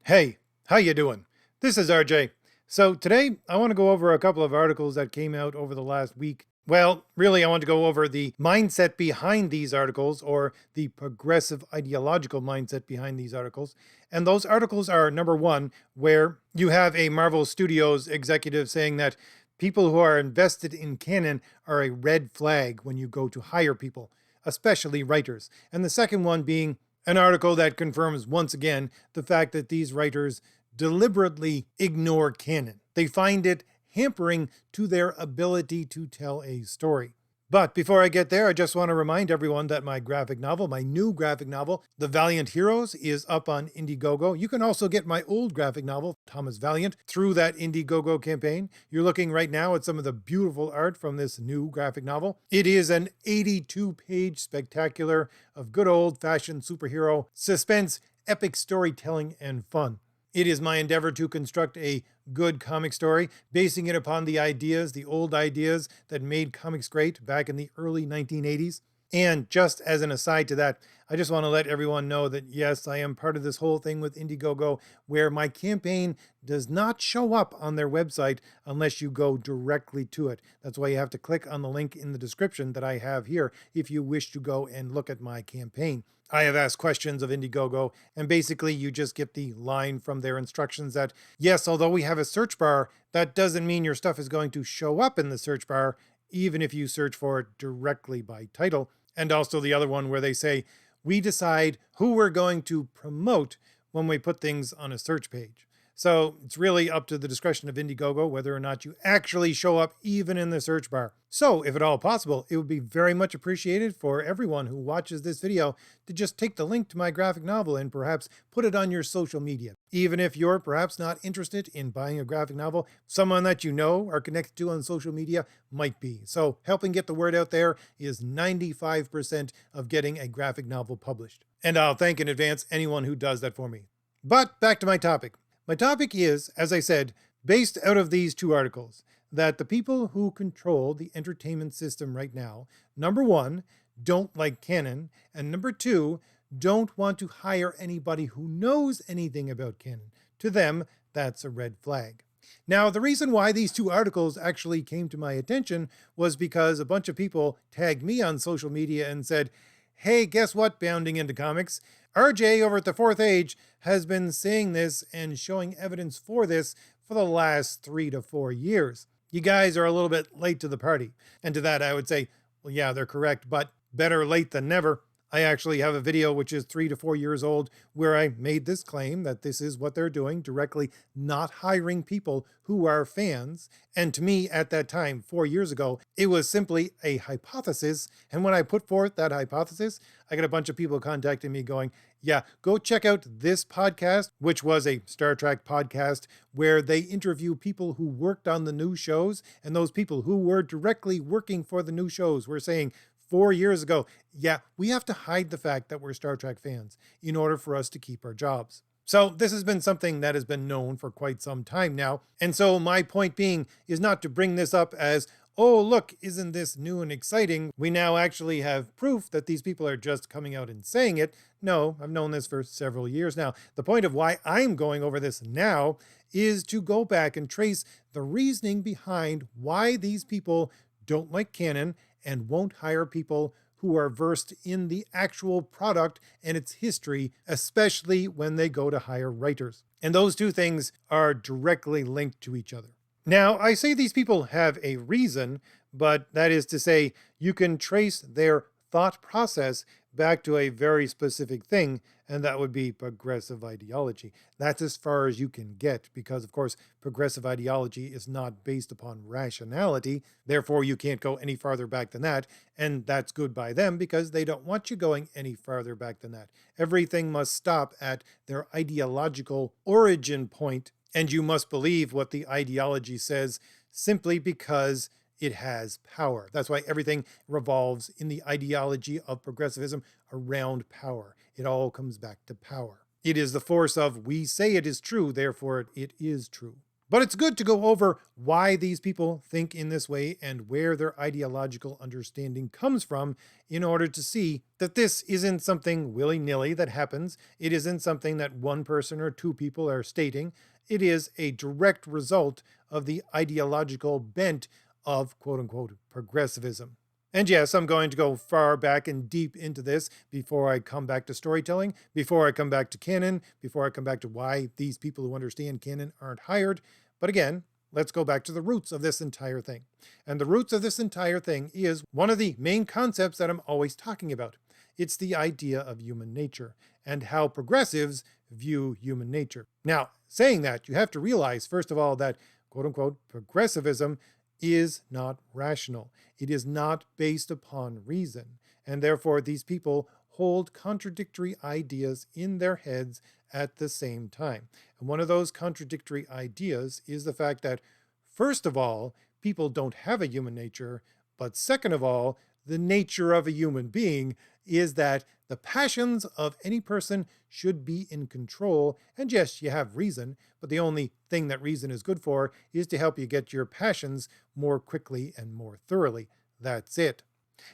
Hey, how you doing? This is RJ. So today I want to go over a couple of articles that came out over the last week. Well, really, I want to go over the mindset behind these articles, or the progressive ideological mindset behind these articles. And those articles are number one, where you have a Marvel Studios executive saying that people who are invested in Canon are a red flag when you go to hire people, especially writers. And the second one being an article that confirms once again the fact that these writers deliberately ignore canon. They find it hampering to their ability to tell a story. But before I get there, I just want to remind everyone that my graphic novel, my new graphic novel, The Valiant Heroes, is up on Indiegogo. You can also get my old graphic novel, Thomas Valiant, through that Indiegogo campaign. You're looking right now at some of the beautiful art from this new graphic novel. It is an 82-page spectacular of good old-fashioned superhero suspense, epic storytelling, and fun. It is my endeavor to construct a good comic story, basing it upon the ideas, the old ideas that made comics great back in the early 1980s. And just as an aside to that, I just want to let everyone know that yes, I am part of this whole thing with Indiegogo, where my campaign does not show up on their website unless you go directly to it. That's why you have to click on the link in the description that I have here if you wish to go and look at my campaign. I have asked questions of Indiegogo, and basically you just get the line from their instructions that, yes, although we have a search bar, that doesn't mean your stuff is going to show up in the search bar, even if you search for it directly by title. And also the other one where they say, we decide who we're going to promote when we put things on a search page. So it's really up to the discretion of Indiegogo whether or not you actually show up even in the search bar. So if at all possible, it would be very much appreciated for everyone who watches this video to just take the link to my graphic novel and perhaps put it on your social media. Even if you're perhaps not interested in buying a graphic novel, someone that you know are connected to on social media might be. So helping get the word out there is 95% of getting a graphic novel published. And I'll thank in advance anyone who does that for me. But back to my topic. My topic is, as I said, based out of these two articles, that the people who control the entertainment system right now, number one, don't like canon, and number two, don't want to hire anybody who knows anything about canon. To them, that's a red flag. Now, the reason why these two articles actually came to my attention was because a bunch of people tagged me on social media and said, hey, guess what, Bounding into Comics? RJ over at the Fourth Age has been saying this and showing evidence for this for the last 3 to 4 years. You guys are a little bit late to the party. And to that, I would say, well, yeah, they're correct, but better late than never. I actually have a video which is 3 to 4 years old where I made this claim that this is what they're doing, directly not hiring people who are fans. And to me, at that time, 4 years ago, it was simply a hypothesis. And when I put forth that hypothesis, I got a bunch of people contacting me going, yeah, go check out this podcast, which was a Star Trek podcast where they interview people who worked on the new shows. And those people who were directly working for the new shows were saying, 4 years ago, yeah, we have to hide the fact that we're Star Trek fans in order for us to keep our jobs. So this has been something that has been known for quite some time now. And so my point being is not to bring this up as, oh, look, isn't this new and exciting? We now actually have proof that these people are just coming out and saying it. No, I've known this for several years now. The point of why I'm going over this now is to go back and trace the reasoning behind why these people don't like canon and won't hire people who are versed in the actual product and its history, especially when they go to hire writers. And those two things are directly linked to each other. Now, I say these people have a reason, but that is to say, you can trace their thought process back to a very specific thing, and that would be progressive ideology. That's as far as you can get, because of course, progressive ideology is not based upon rationality. Therefore, you can't go any farther back than that. And that's good by them because they don't want you going any farther back than that. Everything must stop at their ideological origin point, and you must believe what the ideology says simply because it has power. That's why everything revolves in the ideology of progressivism around power. It all comes back to power. It is the force of we say it is true, therefore it is true. But it's good to go over why these people think in this way and where their ideological understanding comes from in order to see that this isn't something willy-nilly that happens. It isn't something that one person or two people are stating. It is a direct result of the ideological bent of quote-unquote progressivism. And yes, I'm going to go far back and deep into this before I come back to storytelling, before I come back to Canon, before I come back to why these people who understand Canon aren't hired. But again, let's go back to the roots of this entire thing. And the roots of this entire thing is one of the main concepts that I'm always talking about. It's the idea of human nature and how progressives view human nature. Now, saying that, you have to realize, first of all, that quote unquote progressivism is not rational. It is not based upon reason. And therefore, these people hold contradictory ideas in their heads at the same time. And one of those contradictory ideas is the fact that, first of all, people don't have a human nature, but second of all, the nature of a human being is that the passions of any person should be in control. And yes, you have reason, but the only thing that reason is good for is to help you get your passions more quickly and more thoroughly. That's it.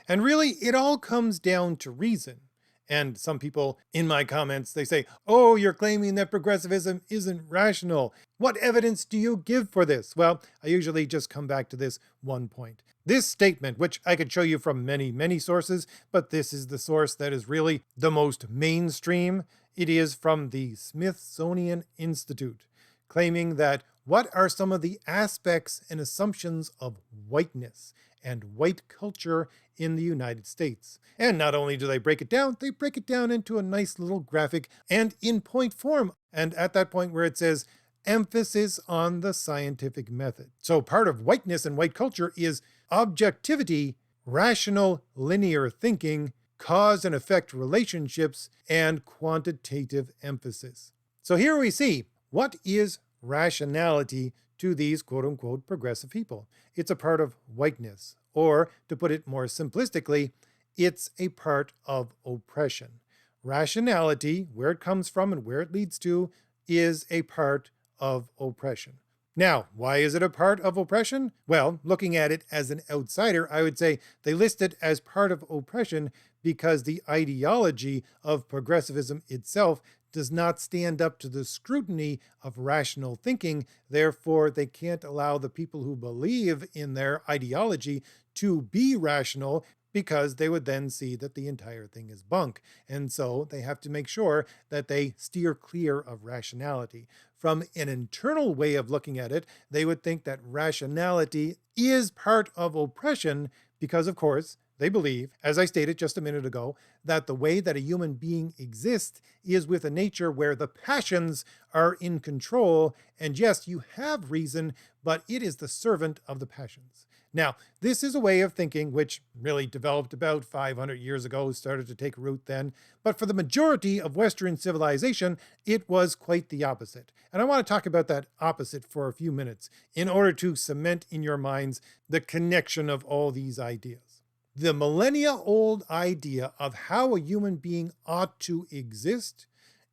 And really, it all comes down to reason. And some people in my comments, they say, oh, you're claiming that progressivism isn't rational. What evidence do you give for this? Well, I usually just come back to this one point. This statement, which I could show you from many, many sources, but this is the source that is really the most mainstream. It is from the Smithsonian Institute, claiming that what are some of the aspects and assumptions of whiteness and white culture in the United States. And not only do they break it down into a nice little graphic and in point form. And at that point where it says, emphasis on the scientific method. So part of whiteness and white culture is objectivity, rational linear thinking, cause and effect relationships, and quantitative emphasis. So here we see, what is rationality to these quote-unquote progressive people? It's a part of whiteness, or to put it more simplistically, it's a part of oppression. Rationality, where it comes from and where it leads to, is a part of oppression. Now, why is it a part of oppression? Well, looking at it as an outsider, I would say they list it as part of oppression because the ideology of progressivism itself does not stand up to the scrutiny of rational thinking. Therefore, they can't allow the people who believe in their ideology to be rational, because they would then see that the entire thing is bunk. And so they have to make sure that they steer clear of rationality. From an internal way of looking at it, they would think that rationality is part of oppression because, of course, they believe, as I stated just a minute ago, that the way that a human being exists is with a nature where the passions are in control. And yes, you have reason, but it is the servant of the passions. Now, this is a way of thinking which really developed about 500 years ago, started to take root then, but for the majority of Western civilization, it was quite the opposite. And I want to talk about that opposite for a few minutes in order to cement in your minds the connection of all these ideas. The millennia-old idea of how a human being ought to exist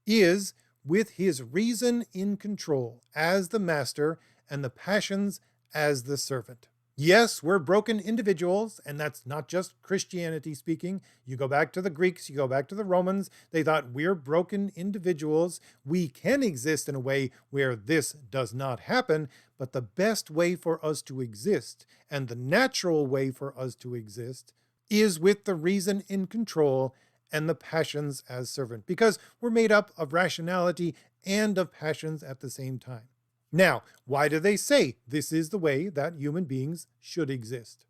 is with his reason in control as the master and the passions as the servant. Yes, we're broken individuals, and that's not just Christianity speaking. You go back to the Greeks, you go back to the Romans, they thought we're broken individuals. We can exist in a way where this does not happen, but the best way for us to exist, and the natural way for us to exist, is with the reason in control and the passions as servant, because we're made up of rationality and of passions at the same time. Now, why do they say this is the way that human beings should exist?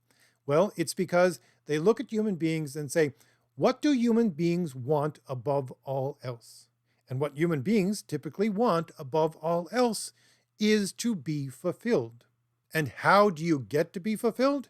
Well, it's because they look at human beings and say, what do human beings want above all else? And what human beings typically want above all else is to be fulfilled. And how do you get to be fulfilled?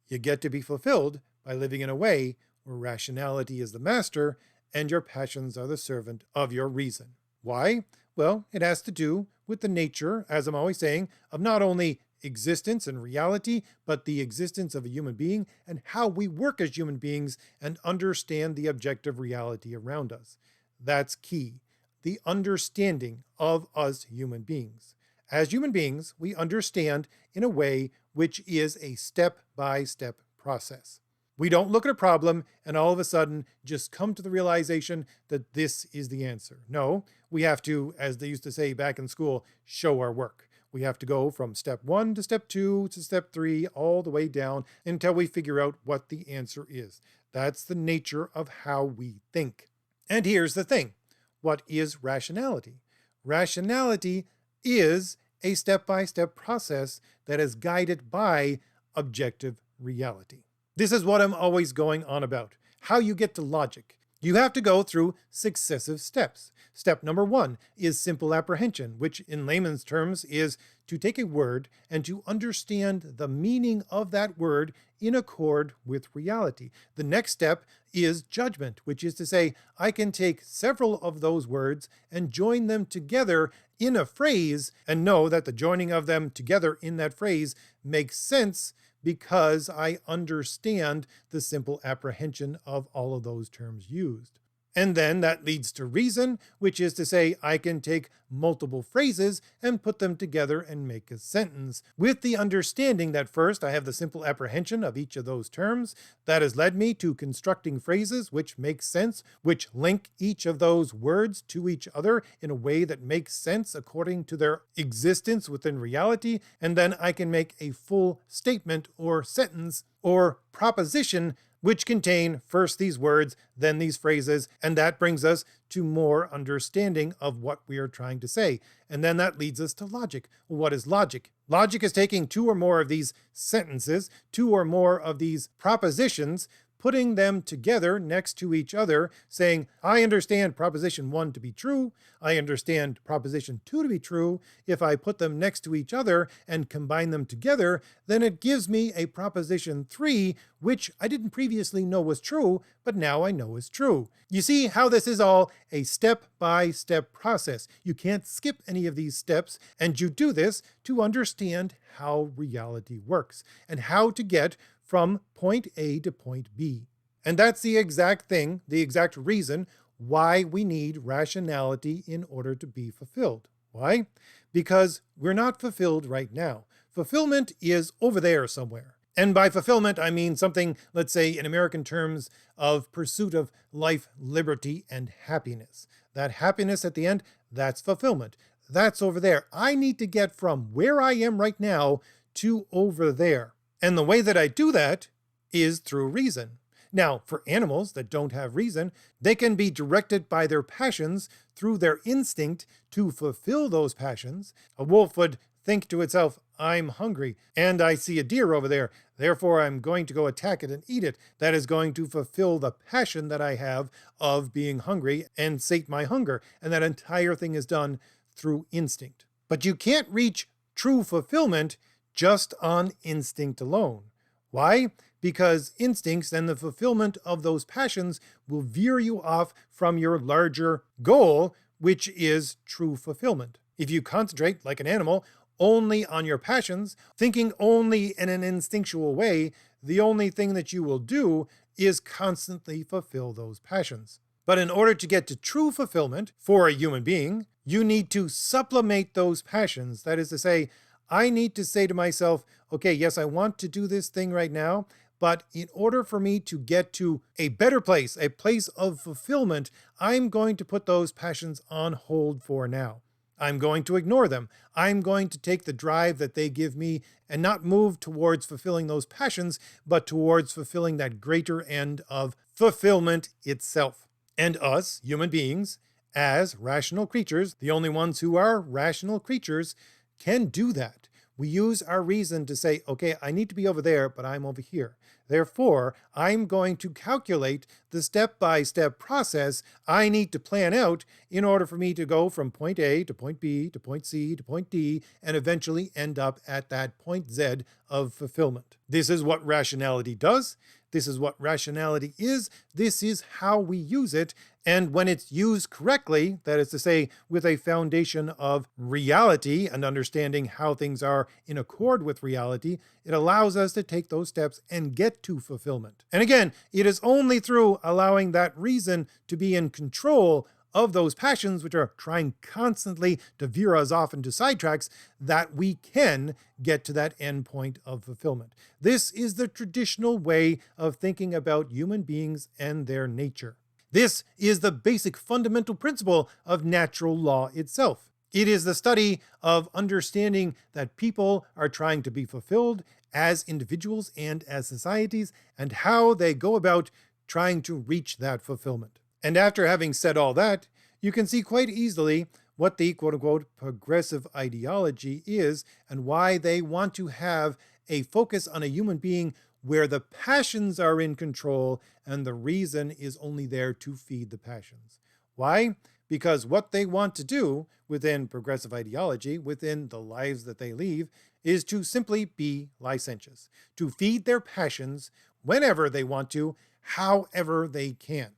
You get to be fulfilled by living in a way where rationality is the master and your passions are the servant of your reason. Why? Well, it has to do with the nature, as I'm always saying, of not only existence and reality, but the existence of a human being and how we work as human beings and understand the objective reality around us. That's key. The understanding of us human beings. as human beings, we understand in a way which is a step-by-step process. We don't look at a problem and all of a sudden just come to the realization that this is the answer. No, we have to, as they used to say back in school, show our work. We have to go from step 1 to step 2 to step 3, all the way down until we figure out what the answer is. That's the nature of how we think. And here's the thing. What is rationality? Rationality is a step-by-step process that is guided by objective reality. This is what I'm always going on about, how you get to logic. You have to go through successive steps. Step number 1 is simple apprehension, which in layman's terms is to take a word and to understand the meaning of that word in accord with reality. The next step is judgment, which is to say, I can take several of those words and join them together in a phrase and know that the joining of them together in that phrase makes sense because I understand the simple apprehension of all of those terms used. And then that leads to reason, which is to say I can take multiple phrases and put them together and make a sentence, with the understanding that first I have the simple apprehension of each of those terms. That has led me to constructing phrases which make sense, which link each of those words to each other in a way that makes sense according to their existence within reality, and then I can make a full statement or sentence or proposition which contain first these words, then these phrases, and that brings us to more understanding of what we are trying to say. And then that leads us to logic. Well, what is logic? Logic is taking 2 or more of these sentences, 2 or more of these propositions, putting them together next to each other, saying, I understand proposition 1 to be true, I understand proposition 2 to be true. If I put them next to each other and combine them together, then it gives me a proposition 3, which I didn't previously know was true, but now I know is true. You see how this is all a step-by-step process. You can't skip any of these steps, and you do this to understand how reality works and how to get from point A to point B. And that's the exact thing, the exact reason why we need rationality in order to be fulfilled. Why? Because we're not fulfilled right now. Fulfillment is over there somewhere. And by fulfillment, I mean something, let's say in American terms, of pursuit of life, liberty, and happiness. That happiness at the end, that's fulfillment. That's over there. I need to get from where I am right now to over there. And the way that I do that is through reason. Now, for animals that don't have reason, they can be directed by their passions through their instinct to fulfill those passions. A wolf would think to itself, I'm hungry, and I see a deer over there, therefore I'm going to go attack it and eat it. That is going to fulfill the passion that I have of being hungry and sate my hunger. And that entire thing is done through instinct. But you can't reach true fulfillment just on instinct alone. Why? Because instincts and the fulfillment of those passions will veer you off from your larger goal, which is true fulfillment. If you concentrate, like an animal, only on your passions, thinking only in an instinctual way, the only thing that you will do is constantly fulfill those passions. But in order to get to true fulfillment for a human being, you need to sublimate those passions. That is to say, I need to say to myself, okay, yes, I want to do this thing right now, but in order for me to get to a better place, a place of fulfillment, I'm going to put those passions on hold for now. I'm going to ignore them. I'm going to take the drive that they give me and not move towards fulfilling those passions, but towards fulfilling that greater end of fulfillment itself. And us, human beings, as rational creatures, the only ones who are rational creatures, can do that. We use our reason to say, okay, I need to be over there, but I'm over here. Therefore, I'm going to calculate the step-by-step process I need to plan out in order for me to go from point A to point B to point C to point D and eventually end up at that point Z of fulfillment. This is what rationality does. This is what rationality is. This is how we use it. And when it's used correctly, that is to say, with a foundation of reality and understanding how things are in accord with reality, it allows us to take those steps and get to fulfillment. And again, it is only through allowing that reason to be in control of those passions which are trying constantly to veer us off into sidetracks, that we can get to that end point of fulfillment. This is the traditional way of thinking about human beings and their nature. This is the basic fundamental principle of natural law itself. It is the study of understanding that people are trying to be fulfilled as individuals and as societies, and how they go about trying to reach that fulfillment. And after having said all that, you can see quite easily what the quote-unquote progressive ideology is and why they want to have a focus on a human being where the passions are in control and the reason is only there to feed the passions. Why? Because what they want to do within progressive ideology, within the lives that they lead, is to simply be licentious, to feed their passions whenever they want to, however they can.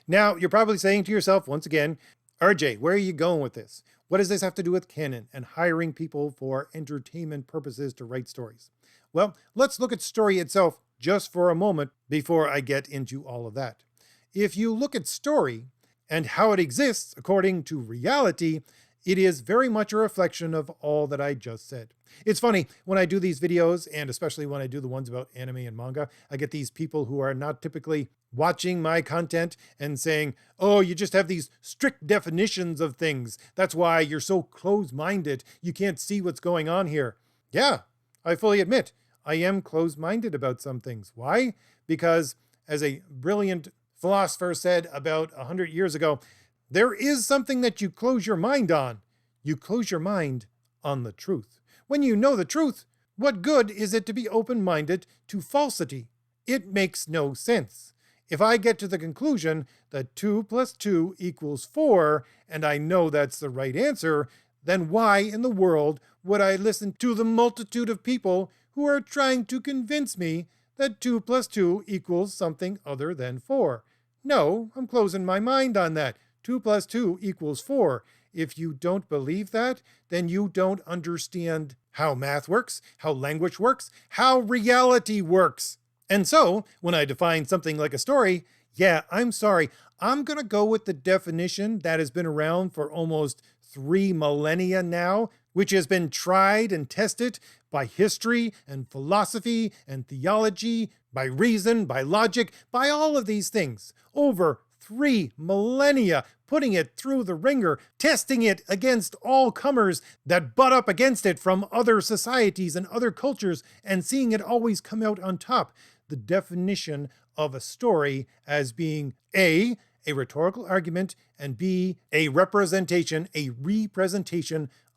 Now, you're probably saying to yourself, once again, RJ, where are you going with this? What does this have to do with Canon and hiring people for entertainment purposes to write stories? Well, let's look at story itself just for a moment before I get into all of that. If you look at story and how it exists according to reality, it is very much a reflection of all that I just said. It's funny, when I do these videos, and especially when I do the ones about anime and manga, I get these people who are not typically watching my content and saying, oh, you just have these strict definitions of things. That's why you're so closed-minded. You can't see what's going on here. Yeah, I fully admit, I am closed-minded about some things. Why? Because, as a brilliant philosopher said about 100 years ago, there is something that you close your mind on. You close your mind on the truth. When you know the truth, what good is it to be open-minded to falsity? It makes no sense. If I get to the conclusion that 2 + 2 = 4, and I know that's the right answer, then why in the world would I listen to the multitude of people who are trying to convince me that 2 + 2 = something other than 4? No, I'm closing my mind on that. 2 + 2 = 4. If you don't believe that, then you don't understand how math works, how language works, how reality works. And so, when I define something like a story, yeah, I'm sorry, I'm going to go with the definition that has been around for almost 3 millennia now, which has been tried and tested by history and philosophy and theology, by reason, by logic, by all of these things. Over 3 millennia, putting it through the ringer, testing it against all comers that butt up against it from other societies and other cultures, and seeing it always come out on top. The definition of a story as being A, a rhetorical argument, and B, a representation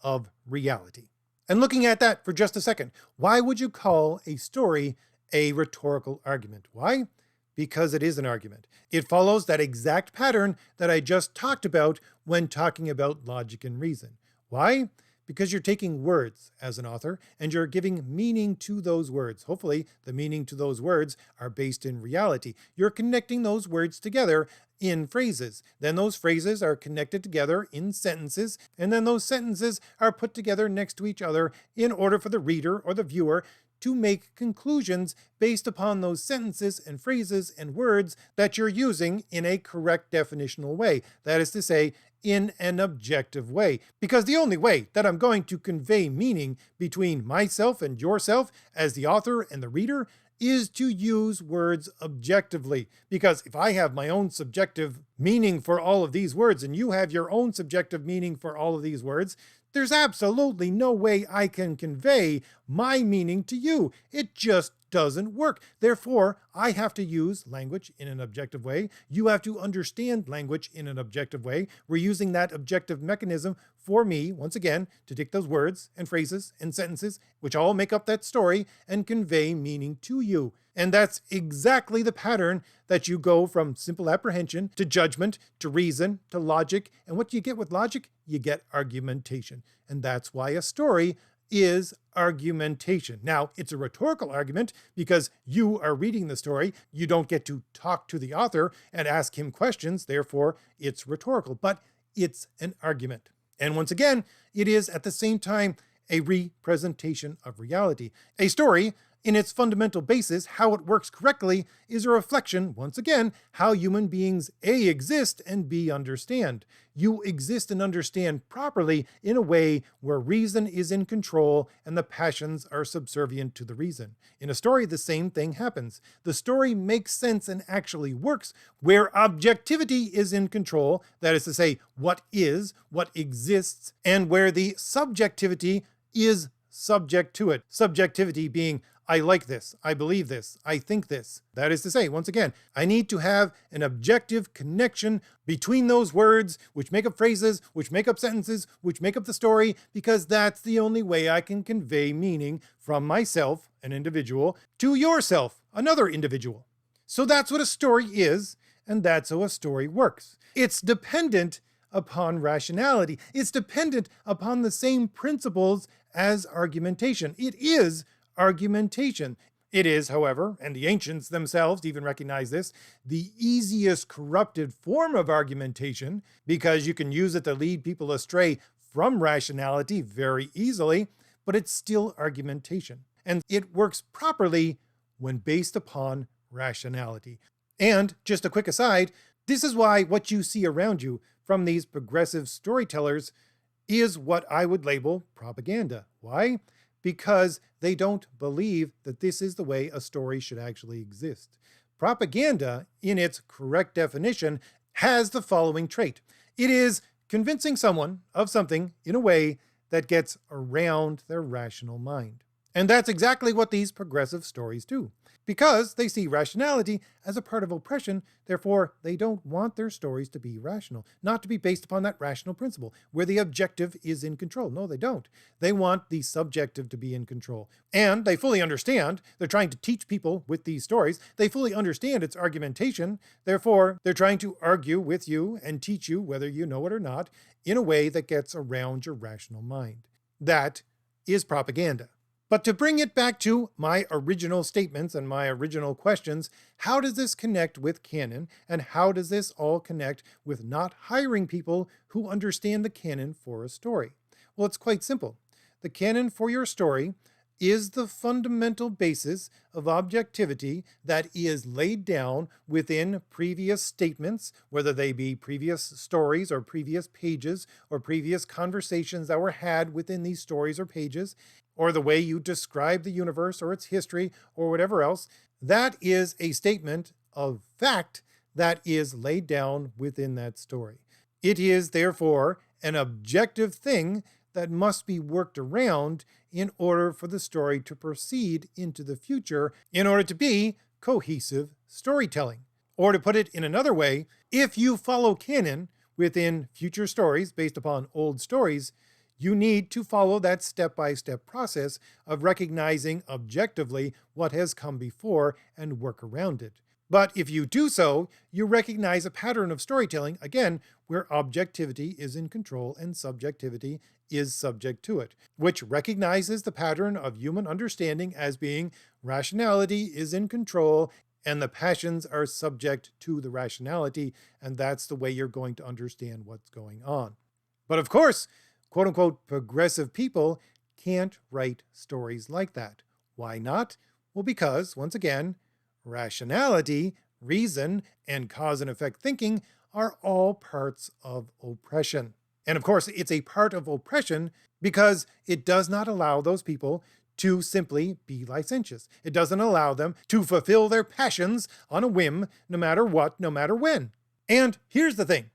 of reality. And looking at that for just a second, why would you call a story a rhetorical argument? Why? Because it is an argument. It follows that exact pattern that I just talked about when talking about logic and reason. Why? Because you're taking words as an author and you're giving meaning to those words. Hopefully, the meaning to those words are based in reality. You're connecting those words together in phrases. Then those phrases are connected together in sentences, and then those sentences are put together next to each other in order for the reader or the viewer to make conclusions based upon those sentences and phrases and words that you're using in a correct definitional way. That is to say, in an objective way. Because the only way that I'm going to convey meaning between myself and yourself as the author and the reader is to use words objectively. Because if I have my own subjective meaning for all of these words and you have your own subjective meaning for all of these words, there's absolutely no way I can convey my meaning to you. It just doesn't work. Therefore, I have to use language in an objective way. You have to understand language in an objective way. We're using that objective mechanism for me, once again, to take those words and phrases and sentences, which all make up that story, and convey meaning to you. And that's exactly the pattern that you go from simple apprehension to judgment to reason to logic. And what do you get with logic? You get argumentation. And that's why a story is argumentation. Now, it's a rhetorical argument because you are reading the story. You don't get to talk to the author and ask him questions. Therefore, it's rhetorical, but it's an argument. And once again, it is at the same time a representation of reality. A story In its fundamental basis, how it works correctly is a reflection, once again, how human beings A, exist, and B, understand. You exist and understand properly in a way where reason is in control and the passions are subservient to the reason. In a story, the same thing happens. The story makes sense and actually works where objectivity is in control, that is to say, what is, what exists, and where the subjectivity is subject to it. Subjectivity being, I like this, I believe this, I think this. That is to say, once again, I need to have an objective connection between those words, which make up phrases, which make up sentences, which make up the story, because that's the only way I can convey meaning from myself, an individual, to yourself, another individual. So that's what a story is, and that's how a story works. It's dependent upon rationality. It's dependent upon the same principles as argumentation. It is argumentation. It is, however, and the ancients themselves even recognize this, the easiest corrupted form of argumentation, because you can use it to lead people astray from rationality very easily, but it's still argumentation. And it works properly when based upon rationality. And just a quick aside, this is why what you see around you from these progressive storytellers is what I would label propaganda. Why? Because they don't believe that this is the way a story should actually exist. Propaganda, in its correct definition, has the following trait. It is convincing someone of something in a way that gets around their rational mind. And that's exactly what these progressive stories do. Because they see rationality as a part of oppression, therefore they don't want their stories to be rational, not to be based upon that rational principle, where the objective is in control. No, they don't. They want the subjective to be in control. And they fully understand, they're trying to teach people with these stories, they fully understand its argumentation, therefore they're trying to argue with you and teach you, whether you know it or not, in a way that gets around your rational mind. That is propaganda. But to bring it back to my original statements and my original questions, how does this connect with canon, and how does this all connect with not hiring people who understand the canon for a story? Well, it's quite simple. The canon for your story is the fundamental basis of objectivity that is laid down within previous statements, whether they be previous stories or previous pages or previous conversations that were had within these stories or pages, or the way you describe the universe or its history or whatever else. That is a statement of fact that is laid down within that story. It is therefore an objective thing that must be worked around in order for the story to proceed into the future, in order to be cohesive storytelling. Or to put it in another way, if you follow canon within future stories based upon old stories, you need to follow that step-by-step process of recognizing objectively what has come before and work around it. But if you do so, you recognize a pattern of storytelling, again, where objectivity is in control and subjectivity is subject to it, which recognizes the pattern of human understanding as being rationality is in control and the passions are subject to the rationality, and that's the way you're going to understand what's going on. But of course, quote-unquote progressive people can't write stories like that. Why not? Well, because, once again, rationality, reason, and cause and effect thinking are all parts of oppression. And of course, it's a part of oppression because it does not allow those people to simply be licentious. It doesn't allow them to fulfill their passions on a whim, no matter what, no matter when. And here's the thing.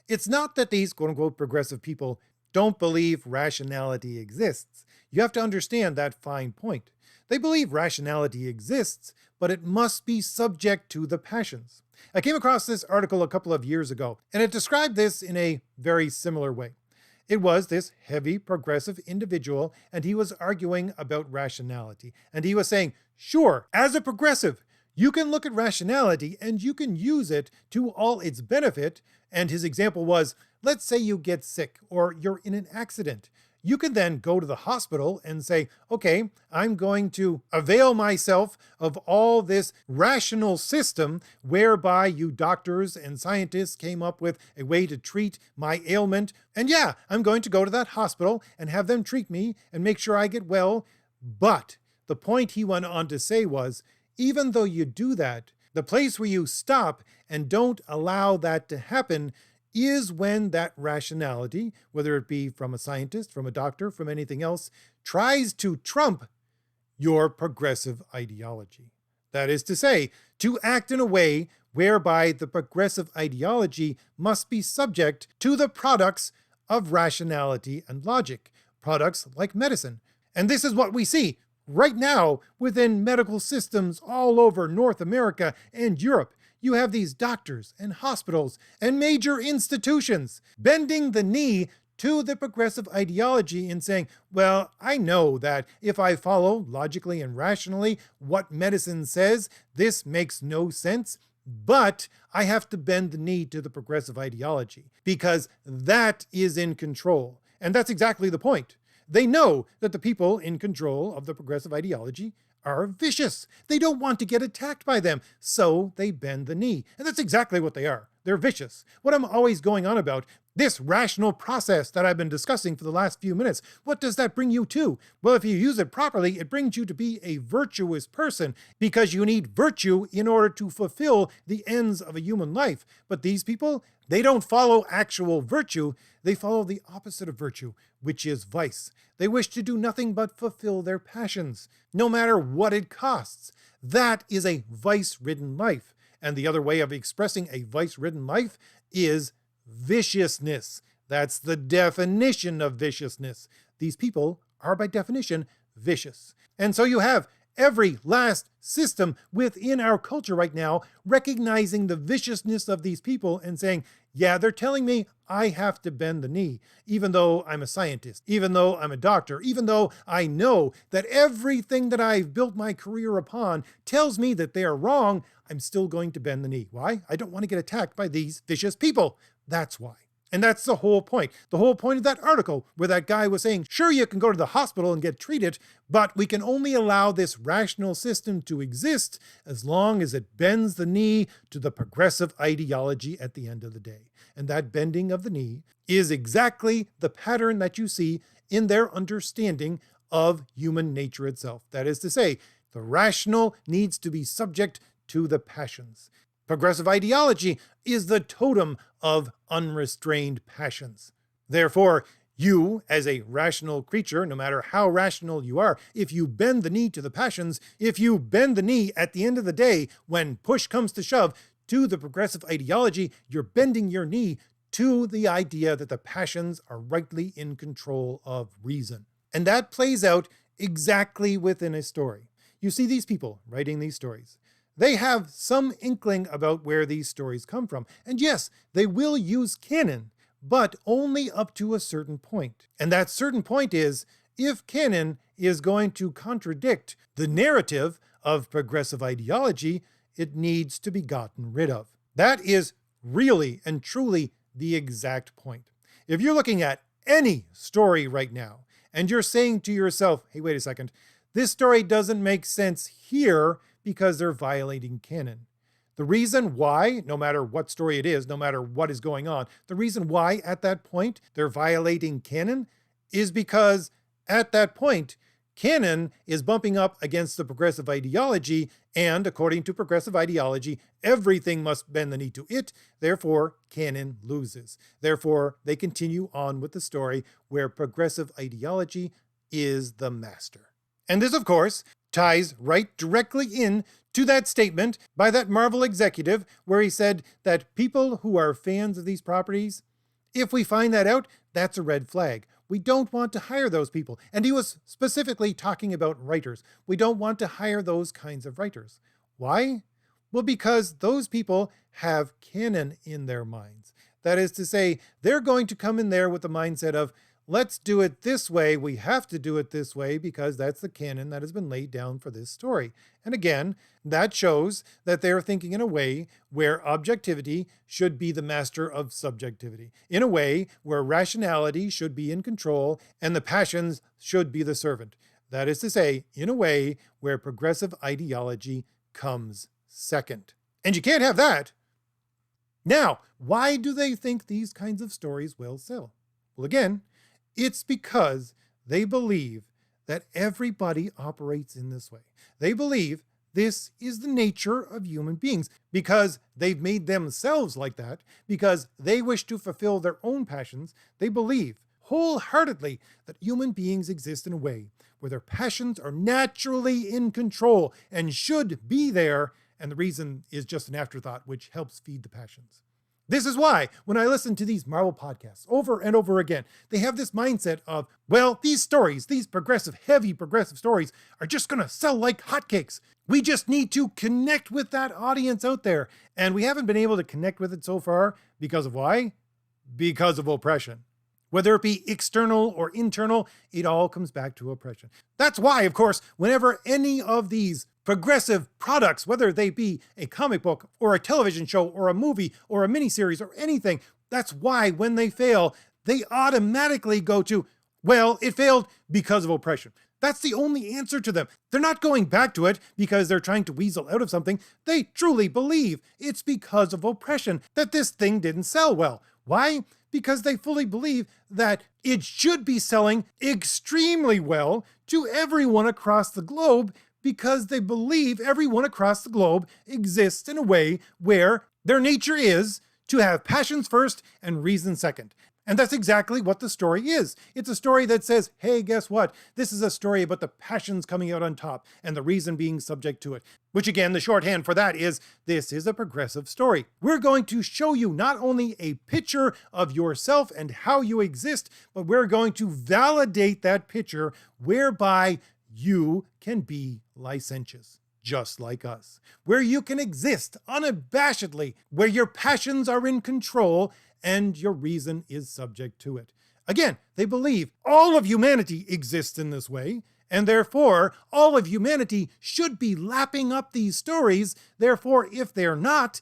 It's not that these quote-unquote progressive people don't believe rationality exists. You have to understand that fine point. They believe rationality exists, but it must be subject to the passions. I came across this article a couple of years ago, and it described this in a very similar way. It was this heavy progressive individual, and he was arguing about rationality. And he was saying, sure, as a progressive, you can look at rationality and you can use it to all its benefit. And his example was, let's say you get sick or you're in an accident. You can then go to the hospital and say, okay, I'm going to avail myself of all this rational system whereby you doctors and scientists came up with a way to treat my ailment. And yeah, I'm going to go to that hospital and have them treat me and make sure I get well. But The point he went on to say was, even though you do that, the place where you stop and don't allow that to happen is when that rationality, whether it be from a scientist, from a doctor, from anything else, tries to trump your progressive ideology. That is to say, to act in a way whereby the progressive ideology must be subject to the products of rationality and logic, products like medicine. And this is what we see right now within medical systems all over North America and Europe. You have these doctors and hospitals and major institutions bending the knee to the progressive ideology and saying, well, I know that if I follow logically and rationally what medicine says, this makes no sense, but I have to bend the knee to the progressive ideology because that is in control. And that's exactly the point. They know that the people in control of the progressive ideology are vicious. They don't want to get attacked by them, so they bend the knee. And that's exactly what they are. They're vicious. What I'm always going on about, this rational process that I've been discussing for the last few minutes, what does that bring you to? Well, if you use it properly, it brings you to be a virtuous person because you need virtue in order to fulfill the ends of a human life. But these people, they don't follow actual virtue. They follow the opposite of virtue, which is vice. They wish to do nothing but fulfill their passions, no matter what it costs. That is a vice-ridden life. And the other way of expressing a vice-ridden life is viciousness. That's the definition of viciousness. These people are by definition vicious. And so you have every last system within our culture right now recognizing the viciousness of these people and saying, yeah, they're telling me I have to bend the knee, even though I'm a scientist, even though I'm a doctor, even though I know that everything that I've built my career upon tells me that they are wrong, I'm still going to bend the knee. Why? I don't want to get attacked by these vicious people. That's why. And that's the whole point. The whole point of that article where that guy was saying, sure, you can go to the hospital and get treated, but we can only allow this rational system to exist as long as it bends the knee to the progressive ideology at the end of the day. And that bending of the knee is exactly the pattern that you see in their understanding of human nature itself. That is to say, the rational needs to be subject to the passions. Progressive ideology is the totem of unrestrained passions. Therefore, you, as a rational creature, no matter how rational you are, if you bend the knee to the passions, if you bend the knee at the end of the day, when push comes to shove, to the progressive ideology, you're bending your knee to the idea that the passions are rightly in control of reason. And that plays out exactly within a story. You see these people writing these stories. They have some inkling about where these stories come from. And yes, they will use canon, but only up to a certain point. And that certain point is, if canon is going to contradict the narrative of progressive ideology, it needs to be gotten rid of. That is really and truly the exact point. If you're looking at any story right now, and you're saying to yourself, hey, wait a second, this story doesn't make sense here, because they're violating canon. The reason why, no matter what story it is, no matter what is going on, the reason why at that point they're violating canon is because at that point, canon is bumping up against the progressive ideology, and according to progressive ideology, everything must bend the knee to it. Therefore, canon loses. Therefore, they continue on with the story where progressive ideology is the master. And this, of course, ties right directly in to that statement by that Marvel executive where he said that people who are fans of these properties, if we find that out, that's a red flag. We don't want to hire those people. And he was specifically talking about writers. We don't want to hire those kinds of writers. Why? Well, because those people have canon in their minds. That is to say, they're going to come in there with the mindset of, let's do it this way. We have to do it this way because that's the canon that has been laid down for this story. And again, that shows that they're thinking in a way where objectivity should be the master of subjectivity, in a way where rationality should be in control and the passions should be the servant. That is to say, in a way where progressive ideology comes second. And you can't have that. Now, why do they think these kinds of stories will sell? Well, again, it's because they believe that everybody operates in this way. They believe this is the nature of human beings because they've made themselves like that, because they wish to fulfill their own passions. They believe wholeheartedly that human beings exist in a way where their passions are naturally in control and should be there, and the reason is just an afterthought which helps feed the passions. This is why, when I listen to these Marvel podcasts over and over again, they have this mindset of, well, these stories, these heavy progressive stories, are just going to sell like hotcakes. We just need to connect with that audience out there. And we haven't been able to connect with it so far because of why? Because of oppression. Whether it be external or internal, it all comes back to oppression. That's why, of course, whenever any of these progressive products, whether they be a comic book or a television show or a movie or a miniseries or anything, that's why when they fail, they automatically go to, well, it failed because of oppression. That's the only answer to them. They're not going back to it because they're trying to weasel out of something. They truly believe it's because of oppression that this thing didn't sell well. Why? Because they fully believe that it should be selling extremely well to everyone across the globe, because they believe everyone across the globe exists in a way where their nature is to have passions first and reason second. And that's exactly what the story is. It's a story that says, hey, guess what? This is a story about the passions coming out on top and the reason being subject to it. Which again, the shorthand for that is, this is a progressive story. We're going to show you not only a picture of yourself and how you exist, but we're going to validate that picture whereby you can be licentious, just like us, where you can exist unabashedly, where your passions are in control and your reason is subject to it. Again, they believe all of humanity exists in this way, and therefore all of humanity should be lapping up these stories. Therefore, if they're not,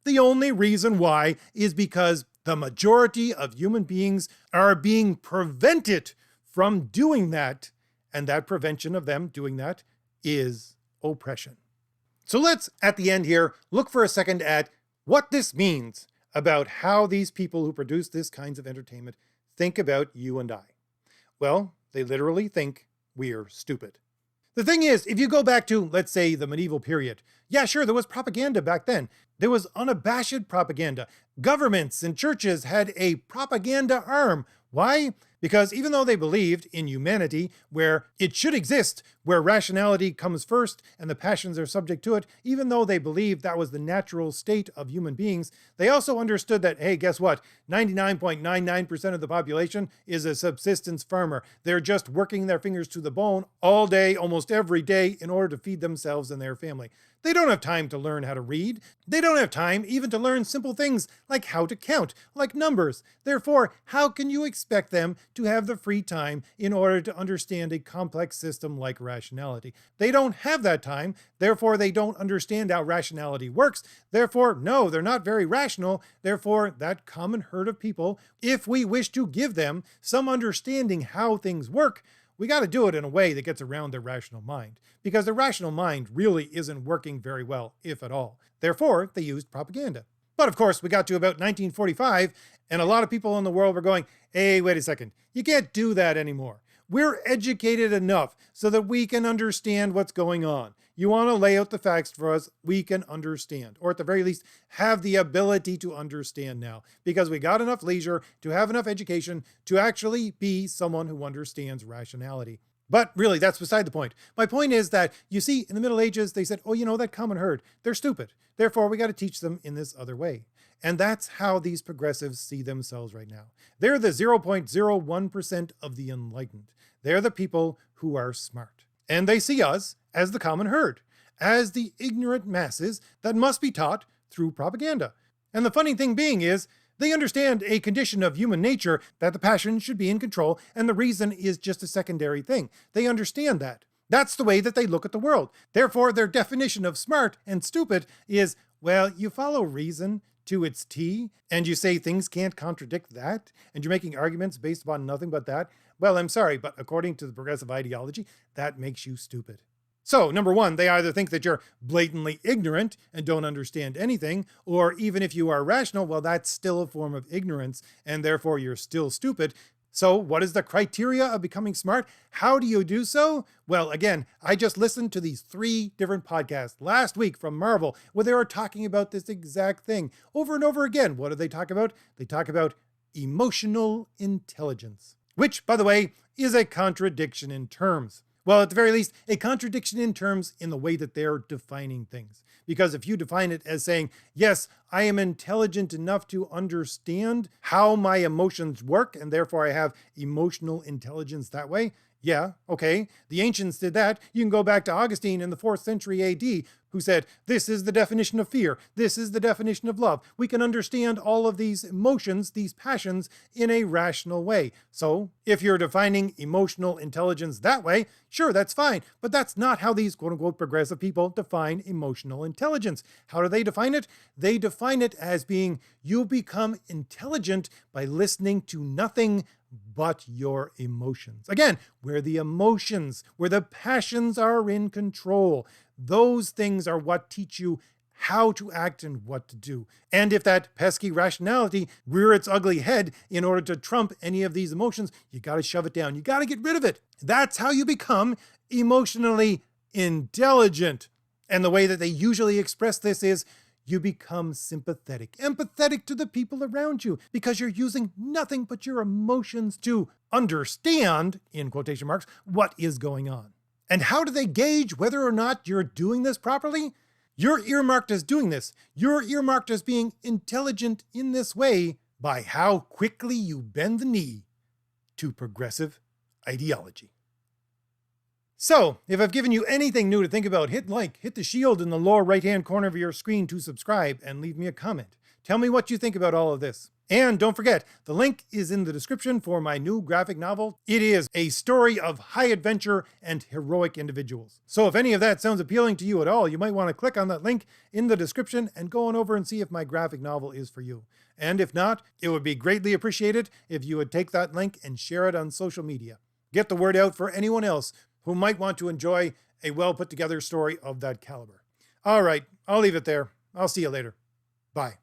the only reason why is because the majority of human beings are being prevented from doing that, and that prevention of them doing that is oppression. So let's, at the end here, look for a second at what this means about how these people who produce this kinds of entertainment think about you and I. Well, they literally think we're stupid. The thing is, if you go back to, let's say, the medieval period, yeah, sure, there was propaganda back then. There was unabashed propaganda. Governments and churches had a propaganda arm. Why? Because even though they believed in humanity, where it should exist, where rationality comes first and the passions are subject to it, even though they believed that was the natural state of human beings, they also understood that, hey, guess what? 99.99% of the population is a subsistence farmer. They're just working their fingers to the bone all day, almost every day, in order to feed themselves and their family. They don't have time to learn how to read. They don't have time even to learn simple things like how to count, like numbers. Therefore, how can you expect them to have the free time in order to understand a complex system like rationality? They don't have that time. Therefore, they don't understand how rationality works. Therefore, no, they're not very rational. Therefore, that common herd of people, if we wish to give them some understanding how things work, we got to do it in a way that gets around their rational mind, because the rational mind really isn't working very well, if at all. Therefore, they used propaganda. But of course, we got to about 1945, and a lot of people in the world were going, hey, wait a second, you can't do that anymore. We're educated enough so that we can understand what's going on. You want to lay out the facts for us, we can understand, or at the very least, have the ability to understand now, because we got enough leisure to have enough education to actually be someone who understands rationality. But really, that's beside the point. My point is that, you see, in the Middle Ages, they said, oh, you know, that common herd, they're stupid. Therefore, we got to teach them in this other way. And that's how these progressives see themselves right now. They're the 0.01% of the enlightened. They're the people who are smart. And they see us as the common herd, as the ignorant masses that must be taught through propaganda. And the funny thing being is, they understand a condition of human nature that the passions should be in control, and the reason is just a secondary thing. They understand that. That's the way that they look at the world. Therefore, their definition of smart and stupid is, well, you follow reason to its T, and you say things can't contradict that, and you're making arguments based upon nothing but that. Well, I'm sorry, but according to the progressive ideology, that makes you stupid. So, number one, they either think that you're blatantly ignorant and don't understand anything, or even if you are rational, well, that's still a form of ignorance, and therefore you're still stupid. So what is the criteria of becoming smart? How do you do so? Well, again, I just listened to these 3 different podcasts last week from Marvel where they were talking about this exact thing over and over again. What do they talk about? They talk about emotional intelligence, which, by the way, is a contradiction in terms. Well, at the very least, a contradiction in terms in the way that they're defining things. Because if you define it as saying, yes, I am intelligent enough to understand how my emotions work, and therefore I have emotional intelligence that way, yeah, okay, the ancients did that. You can go back to Augustine in the 4th century AD, who said, this is the definition of fear. This is the definition of love. We can understand all of these emotions, these passions, in a rational way. So if you're defining emotional intelligence that way, sure, that's fine. But that's not how these quote-unquote progressive people define emotional intelligence. How do they define it? They define it as being, you become intelligent by listening to nothing but your emotions. Again, where the emotions, where the passions are in control, those things are what teach you how to act and what to do. And if that pesky rationality rear its ugly head in order to trump any of these emotions, you got to shove it down. You got to get rid of it. That's how you become emotionally intelligent. And the way that they usually express this is, you become sympathetic, empathetic to the people around you because you're using nothing but your emotions to understand, in quotation marks, what is going on. And how do they gauge whether or not you're doing this properly? You're earmarked as doing this. You're earmarked as being intelligent in this way by how quickly you bend the knee to progressive ideology. So, if I've given you anything new to think about, hit like, hit the shield in the lower right-hand corner of your screen to subscribe, and leave me a comment. Tell me what you think about all of this. And don't forget, the link is in the description for my new graphic novel. It is a story of high adventure and heroic individuals. So if any of that sounds appealing to you at all, you might want to click on that link in the description and go on over and see if my graphic novel is for you. And if not, it would be greatly appreciated if you would take that link and share it on social media. Get the word out for anyone else who might want to enjoy a well put together story of that caliber. All right, I'll leave it there. I'll see you later. Bye.